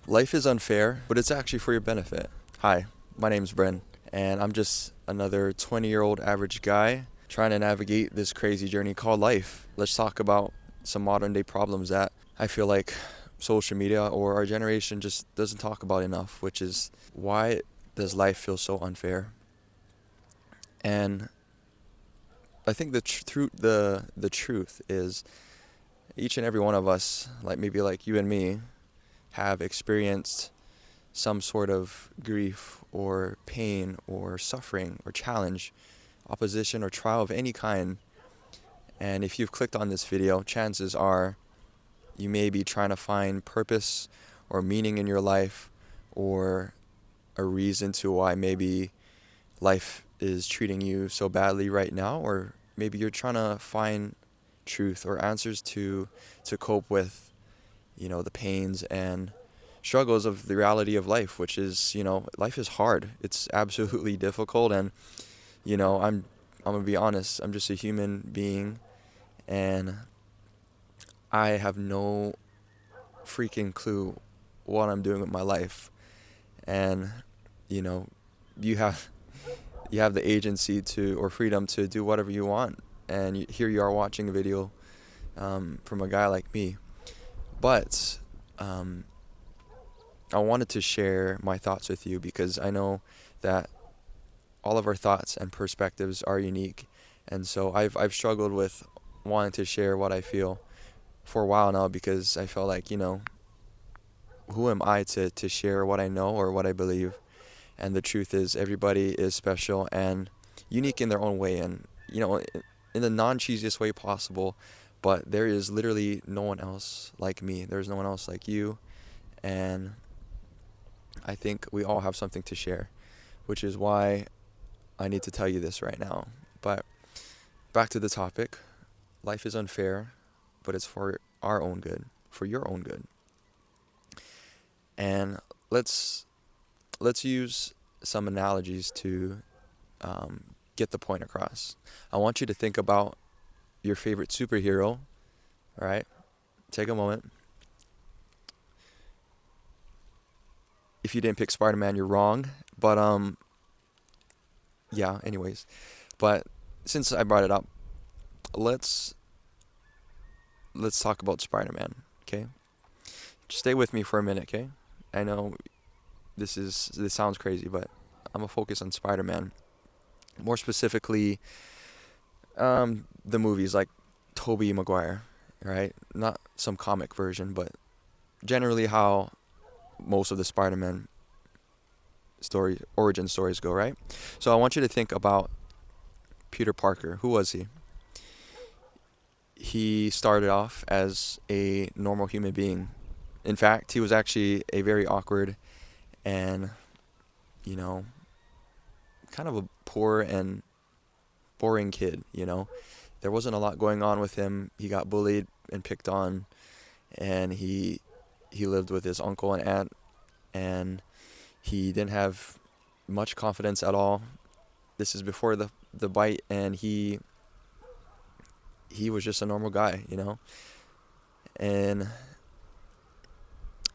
Life is unfair, but it's actually for your benefit. Hi, my name's Bren, and I'm just another 20-year-old average guy trying to navigate this crazy journey called life. Let's talk about some modern day problems that I feel like social media or our generation just doesn't talk about enough, which is why does life feel so unfair? And I think the truth is each and every one of us, like maybe like you and me, have experienced some sort of grief or pain or suffering or challenge, opposition or trial of any kind. And if you've clicked on this video, chances are you may be trying to find purpose or meaning in your life, or a reason to why maybe life is treating you so badly right now, or maybe you're trying to find truth or answers to cope with, the pains and struggles of the reality of life, which is, life is hard. It's absolutely difficult, and I'm gonna be honest. I'm just a human being, and I have no freaking clue what I'm doing with my life. And you know, you have you have the agency to or freedom to do whatever you want. And here you are watching a video from a guy like me. But um, I wanted to share my thoughts with you because I know that all of our thoughts and perspectives are unique. And so I've struggled with wanting to share what I feel for a while now, because I felt like, who am I to share what I know or what I believe? And the truth is, everybody is special and unique in their own way, and, in the non-cheesiest way possible. But there is literally no one else like me. There's no one else like you. And I think we all have something to share, which is why I need to tell you this right now. But back to the topic. Life is unfair, but it's for our own good, for your own good. And let's let's use some analogies to get the point across. I want you to think about your favorite superhero. All right, take a moment. If you didn't pick Spider-Man, you're wrong. But yeah. Anyways, but since I brought it up, let's let's talk about Spider-Man. Okay, just stay with me for a minute. Okay, I know this sounds crazy, but I'm gonna focus on Spider-Man. More specifically, the movies like Tobey Maguire, right? Not some comic version, but generally how most of the Spider-Man origin stories go, right? So I want you to think about Peter Parker. Who was he? He started off as a normal human being. In fact, he was actually a very awkward and, you know, kind of a poor and boring kid, There wasn't a lot going on with him. He got bullied and picked on, and he lived with his uncle and aunt, and he didn't have much confidence at all. This is before the bite, and he was just a normal guy. And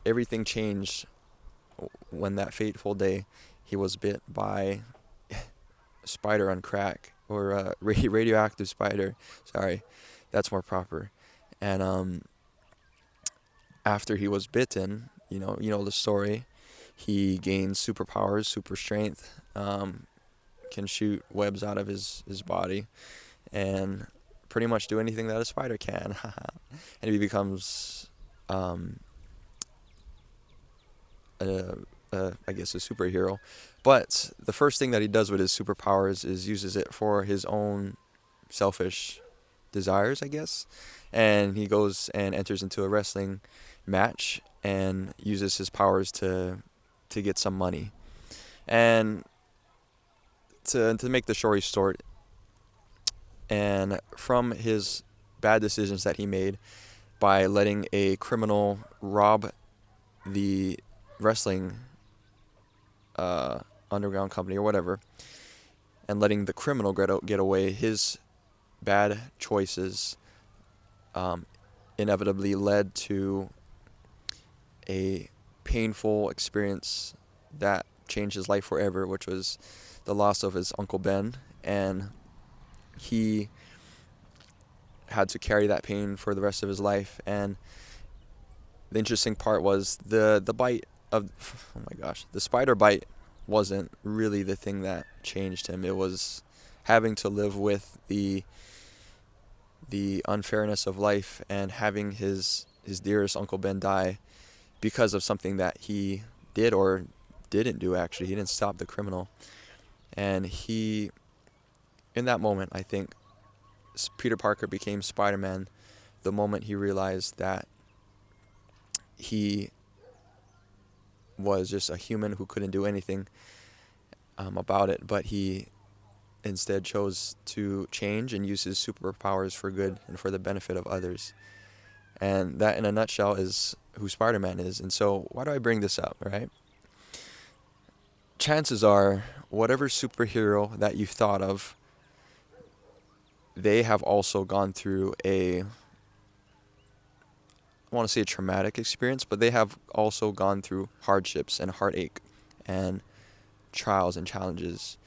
everything changed when that fateful day he was bit by a spider on crack, or a radioactive spider. Sorry, that's more proper. And after he was bitten, the story. He gains superpowers, super strength, can shoot webs out of his body, and pretty much do anything that a spider can. And he becomes, a, I guess, a superhero. But the first thing that he does with his superpowers is uses it for his own selfish desires, I guess. And he goes and enters into a wrestling match and uses his powers to get some money. And to make the story short, and from his bad decisions that he made by letting a criminal rob the wrestling uh, underground company or whatever, and letting the criminal get away, his bad choices um, inevitably led to a painful experience that changed his life forever, which was the loss of his Uncle Ben. And he had to carry that pain for the rest of his life. And the interesting part was the bite of, oh my gosh, the spider bite wasn't really the thing that changed him. It was having to live with the unfairness of life and having his dearest Uncle Ben die because of something that he did or didn't do. Actually, he didn't stop the criminal. And he, in that moment, I think Peter Parker became Spider-Man the moment he realized that he was just a human who couldn't do anything about it, but he instead chose to change and use his superpowers for good and for the benefit of others. And that, in a nutshell, is who Spider-Man is. And so, why do I bring this up, right? Chances are, whatever superhero that you've thought of, they have also gone through I want to say a traumatic experience, but they have also gone through hardships and heartache and trials and challenges.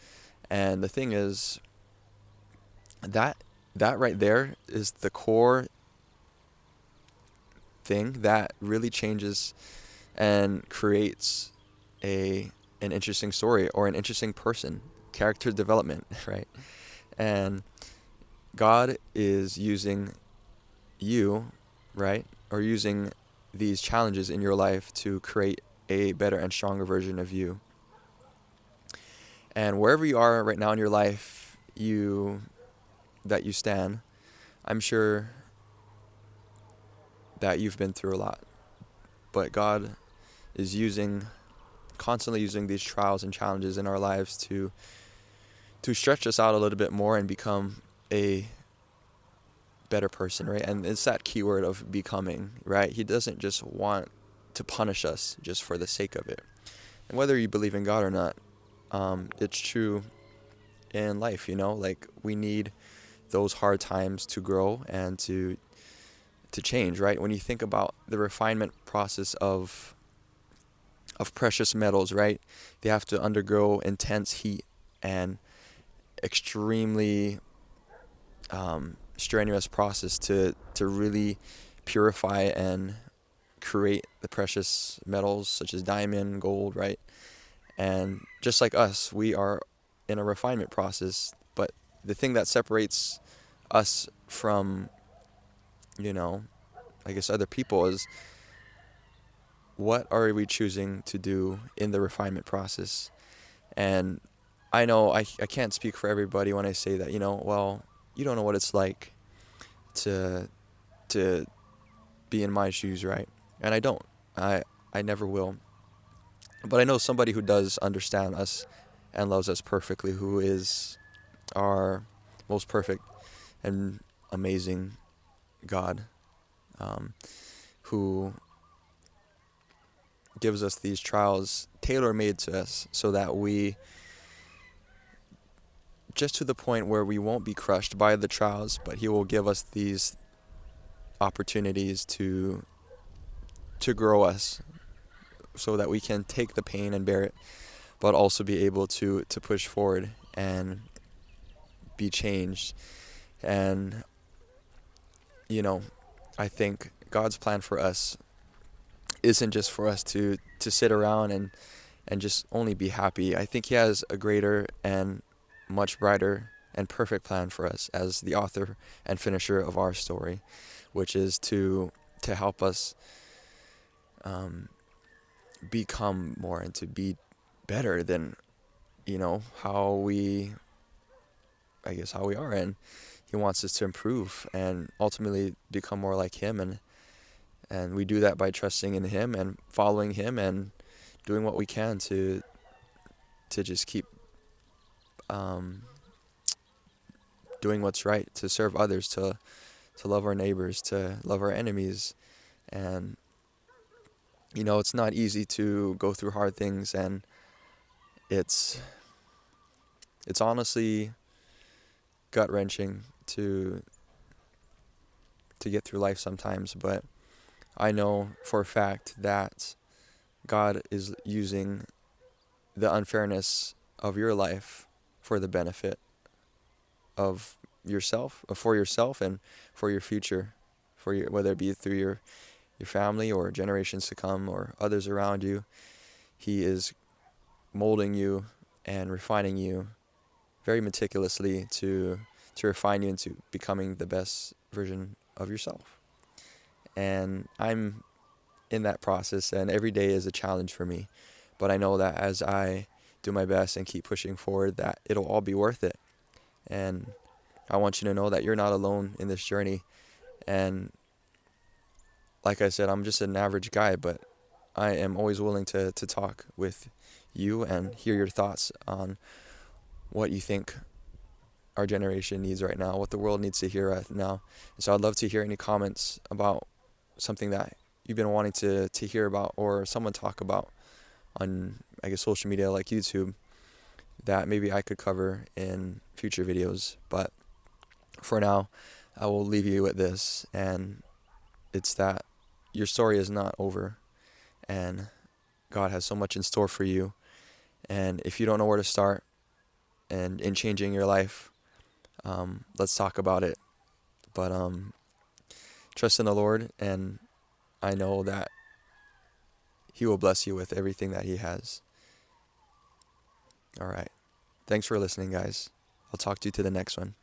And the thing is, that right there is the core thing that really changes and creates an interesting story or an interesting person, character development, right? And God is using you, right, or using these challenges in your life to create a better and stronger version of you. And wherever you are right now in your life, that you stand, I'm sure that you've been through a lot. But God is constantly using these trials and challenges in our lives to stretch us out a little bit more and become a better person, right? And it's that keyword of becoming, right? He doesn't just want to punish us just for the sake of it. And whether you believe in God or not, it's true in life, like we need those hard times to grow and to change, right? When you think about the refinement process of precious metals, right? They have to undergo intense heat and extremely strenuous process to really purify and create the precious metals such as diamond, gold, right? And just like us, we are in a refinement process. But the thing that separates us from, I guess other people is, what are we choosing to do in the refinement process? And I know I can't speak for everybody when I say that, well, you don't know what it's like to be in my shoes, right? And I don't. I never will. But I know somebody who does understand us and loves us perfectly, who is our most perfect and amazing God, who gives us these trials tailor-made to us so that we, just to the point where we won't be crushed by the trials, but he will give us these opportunities to grow us so that we can take the pain and bear it, but also be able to push forward and be changed. And I think God's plan for us isn't just for us to sit around and just only be happy. I think he has a greater and much brighter and perfect plan for us as the author and finisher of our story, which is to help us become more and to be better than how we are. And he wants us to improve and ultimately become more like him, and we do that by trusting in him and following him and doing what we can to just keep doing what's right, to serve others, to love our neighbors, to love our enemies. And it's not easy to go through hard things, and it's honestly gut-wrenching to get through life sometimes. But I know for a fact that God is using the unfairness of your life for the benefit of yourself, for yourself and for your future, for your, whether it be through your family or generations to come or others around you. He is molding you and refining you very meticulously to refine you into becoming the best version of yourself. And I'm in that process, and every day is a challenge for me. But I know that as I do my best and keep pushing forward, that it'll all be worth it. And I want you to know that you're not alone in this journey. And like I said, I'm just an average guy, but I am always willing to talk with you and hear your thoughts on what you think our generation needs right now, what the world needs to hear right now. And so I'd love to hear any comments about something that you've been wanting to hear about or someone talk about on, I guess, social media like YouTube that maybe I could cover in future videos. But for now, I will leave you with this, and it's that your story is not over, and God has so much in store for you. And if you don't know where to start and in changing your life, let's talk about it. But trust in the Lord, and I know that He will bless you with everything that He has. All right. Thanks for listening, guys. I'll talk to you to the next one.